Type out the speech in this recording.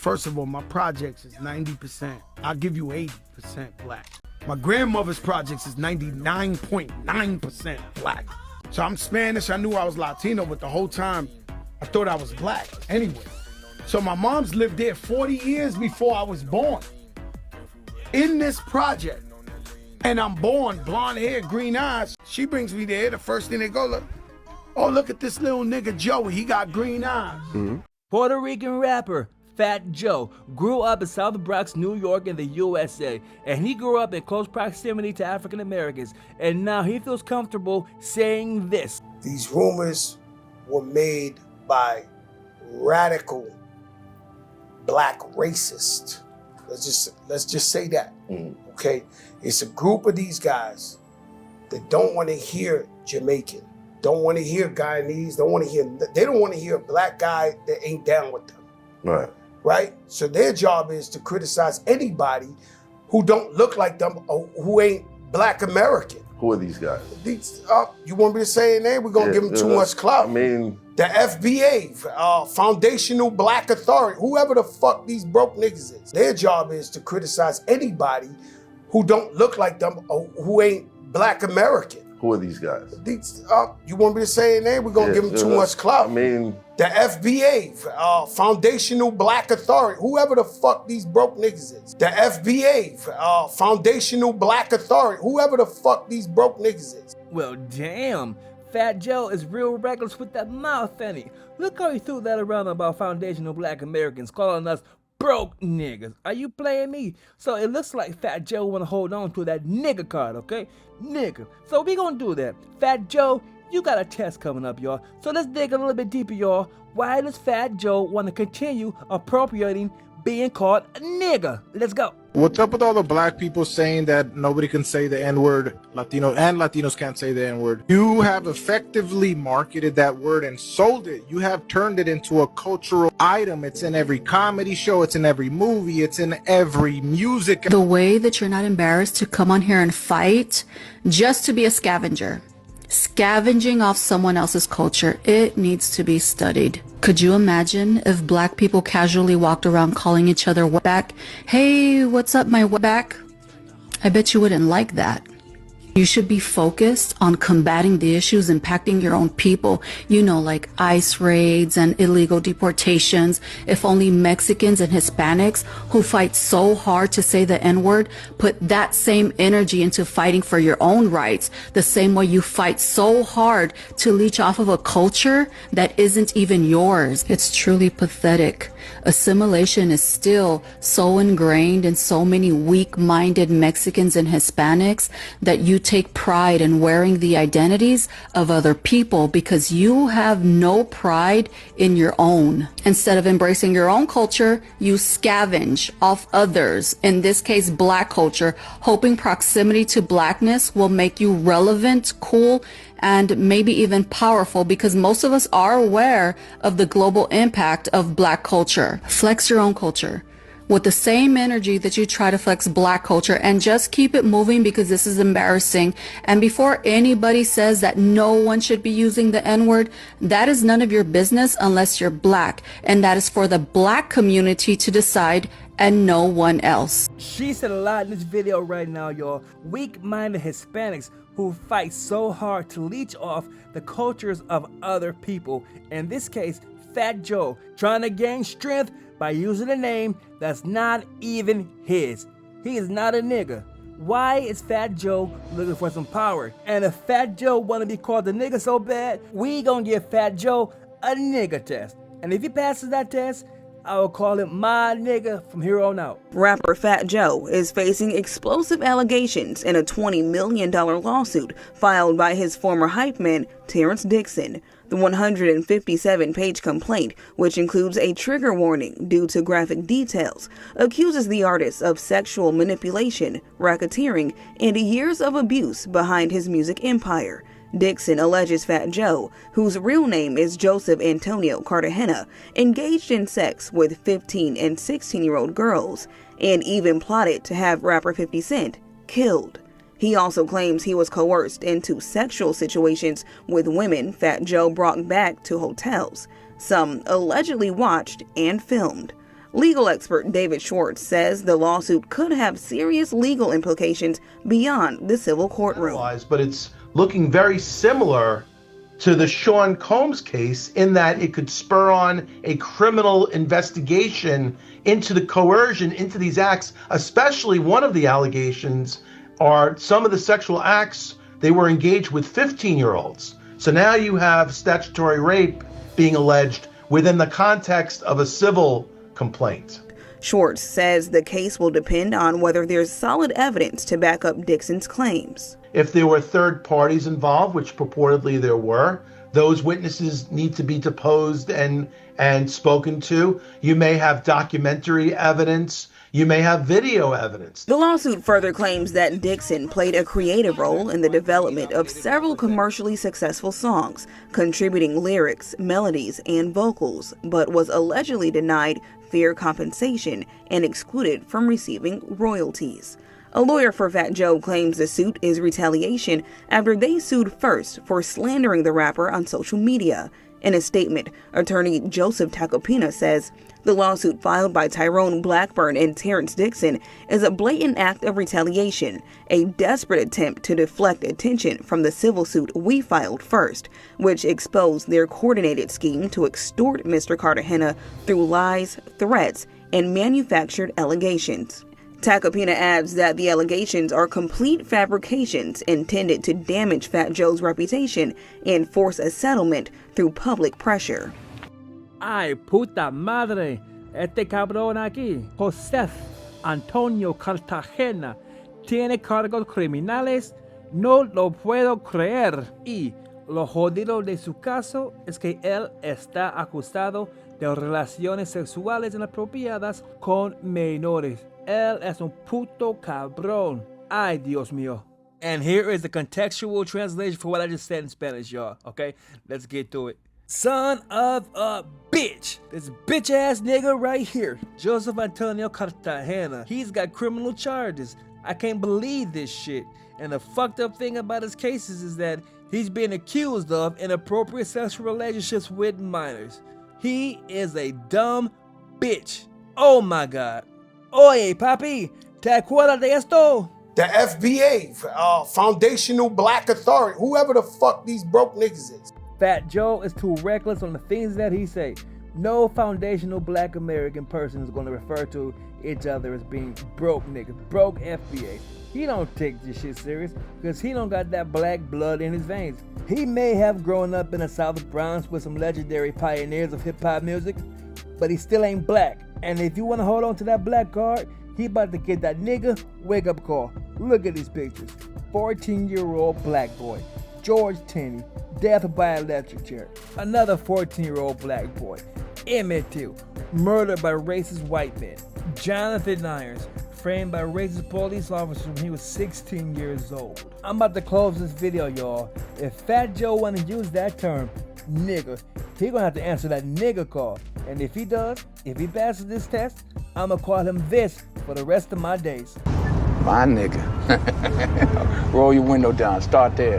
First of all, my projects is 90%. I'll give you 80% black. My grandmother's projects is 99.9% black. So I'm Spanish. I knew I was Latino, but the whole time I thought I was black anyway. So my mom's lived there 40 years before I was born. In this project. And I'm born, blonde hair, green eyes. She brings me there. The first thing they go, look, oh, look at this little nigga Joey. He got green eyes. Mm-hmm. Puerto Rican rapper Fat Joe grew up in South Bronx, New York in the USA, and he grew up in close proximity to African Americans, and now he feels comfortable saying this. These rumors were made by radical black racists. Let's just say that, okay? It's a group of these guys that don't want to hear Jamaican, don't want to hear Guyanese, they don't want to hear a black guy that ain't down with them. Right? So their job is to criticize anybody who don't look like them or who ain't black American. Who are these guys? You want me to say a name? We're going to give them too much clout. I mean, the FBA, Foundational Black Authority, whoever the fuck these broke niggas is. Their job is to criticize anybody who don't look like them or who ain't black American. Who are these guys? You want me to say a name? We're going to give them too much clout. I mean, the FBA, Foundational Black Authority, whoever the fuck these broke niggas is. The FBA, Foundational Black Authority, whoever the fuck these broke niggas is. Well, damn. Fat Joe is real reckless with that mouth, ain't he? Look how he threw that around about foundational black Americans, calling us broke niggas. Are you playing me? So it looks like Fat Joe want to hold on to that nigga card, okay? Nigga. So we gonna do that. Fat Joe, you got a test coming up, y'all. So let's dig a little bit deeper, y'all. Why does Fat Joe want to continue appropriating being called a nigga? Let's go. What's up with all the black people saying that nobody can say the N-word, Latinos can't say the N-word? You have effectively marketed that word and sold it. You have turned it into a cultural item. It's in every comedy show. It's in every movie. It's in every music. The way that you're not embarrassed to come on here and fight just to be a scavenger. Scavenging off someone else's culture, it needs to be studied. Could you imagine if black people casually walked around calling each other wetback? Hey, what's up, my wetback? I bet you wouldn't like that. You should be focused on combating the issues impacting your own people, like ICE raids and illegal deportations. If only Mexicans and Hispanics who fight so hard to say the N-word put that same energy into fighting for your own rights, the same way you fight so hard to leech off of a culture that isn't even yours. It's truly pathetic. Assimilation is still so ingrained in so many weak-minded Mexicans and Hispanics that you take pride in wearing the identities of other people because you have no pride in your own. Instead of embracing your own culture, you scavenge off others, in this case black culture, hoping proximity to blackness will make you relevant, cool, and maybe even powerful, because most of us are aware of the global impact of black culture. Flex your own culture with the same energy that you try to flex black culture, and just keep it moving, because this is embarrassing. And before anybody says that no one should be using the N-word, that is none of your business unless you're black, and that is for the black community to decide and no one else. She said a lot in this video right now, y'all. Weak-minded Hispanics who fight so hard to leech off the cultures of other people. In this case, Fat Joe, trying to gain strength by using a name that's not even his. He is not a nigga. Why is Fat Joe looking for some power? And if Fat Joe want to be called a nigga so bad, we gonna give Fat Joe a nigga test. And if he passes that test, I will call him my nigga from here on out. Rapper Fat Joe is facing explosive allegations in a $20 million lawsuit filed by his former hype man, Terrence Dixon. The 157-page complaint, which includes a trigger warning due to graphic details, accuses the artist of sexual manipulation, racketeering, and years of abuse behind his music empire. Dixon alleges Fat Joe, whose real name is Joseph Antonio Cartagena, engaged in sex with 15 and 16-year-old girls, and even plotted to have rapper 50 Cent killed. He also claims he was coerced into sexual situations with women Fat Joe brought back to hotels. Some allegedly watched and filmed. Legal expert David Schwartz says the lawsuit could have serious legal implications beyond the civil courtroom. But it's looking very similar to the Sean Combs case in that it could spur on a criminal investigation into the coercion into these acts, especially one of the allegations are some of the sexual acts they were engaged with 15-year-olds. So now you have statutory rape being alleged within the context of a civil complaint. Schwartz says the case will depend on whether there's solid evidence to back up Dixon's claims. If there were third parties involved, which purportedly there were, those witnesses need to be deposed and spoken to. You may have documentary evidence. You may have video evidence. The lawsuit further claims that Dixon played a creative role in the development of several commercially successful songs, contributing lyrics, melodies, and vocals, but was allegedly denied fair compensation and excluded from receiving royalties. A lawyer for Fat Joe claims the suit is retaliation after they sued first for slandering the rapper on social media. In a statement, attorney Joseph Tacopina says the lawsuit filed by Tyrone Blackburn and Terrence Dixon is a blatant act of retaliation, a desperate attempt to deflect attention from the civil suit we filed first, which exposed their coordinated scheme to extort Mr. Cartagena through lies, threats, and manufactured allegations. Tacopina adds that the allegations are complete fabrications intended to damage Fat Joe's reputation and force a settlement through public pressure. Ay, puta madre, este cabrón aquí, José Antonio Cartagena, tiene cargos criminales, no lo puedo creer. Y lo jodido de su caso es que él está acusado de relaciones sexuales inapropiadas con menores. Él es un puto cabrón. Ay, Dios mío. And here is the contextual translation for what I just said in Spanish, y'all. Okay, let's get to it. Son of a bitch. This bitch ass nigga right here, Joseph Antonio Cartagena. He's got criminal charges. I can't believe this shit. And the fucked up thing about his cases is that he's being accused of inappropriate sexual relationships with minors. He is a dumb bitch. Oh my God. Oye, papi, ¿te acuerdas de esto? The FBA, Foundational Black Authority, whoever the fuck these broke niggas is. Fat Joe is too reckless on the things that he say. No foundational black American person is going to refer to each other as being broke niggas, broke FBAs. He don't take this shit serious because he don't got that black blood in his veins. He may have grown up in the South Bronx with some legendary pioneers of hip-hop music, but he still ain't black. And if you want to hold on to that black card, he about to get that nigga wake-up call. Look at these pictures. 14-year-old black boy. George Tenney, death by electric chair. Another 14-year-old black boy. Emmett Till, murdered by racist white men. Jonathan Irons, framed by racist police officers when he was 16 years old. I'm about to close this video, y'all. If Fat Joe want to use that term, nigga, he gonna have to answer that nigga call. And if he does, if he passes this test, I'm gonna call him this for the rest of my days. My nigga. Roll your window down, start there.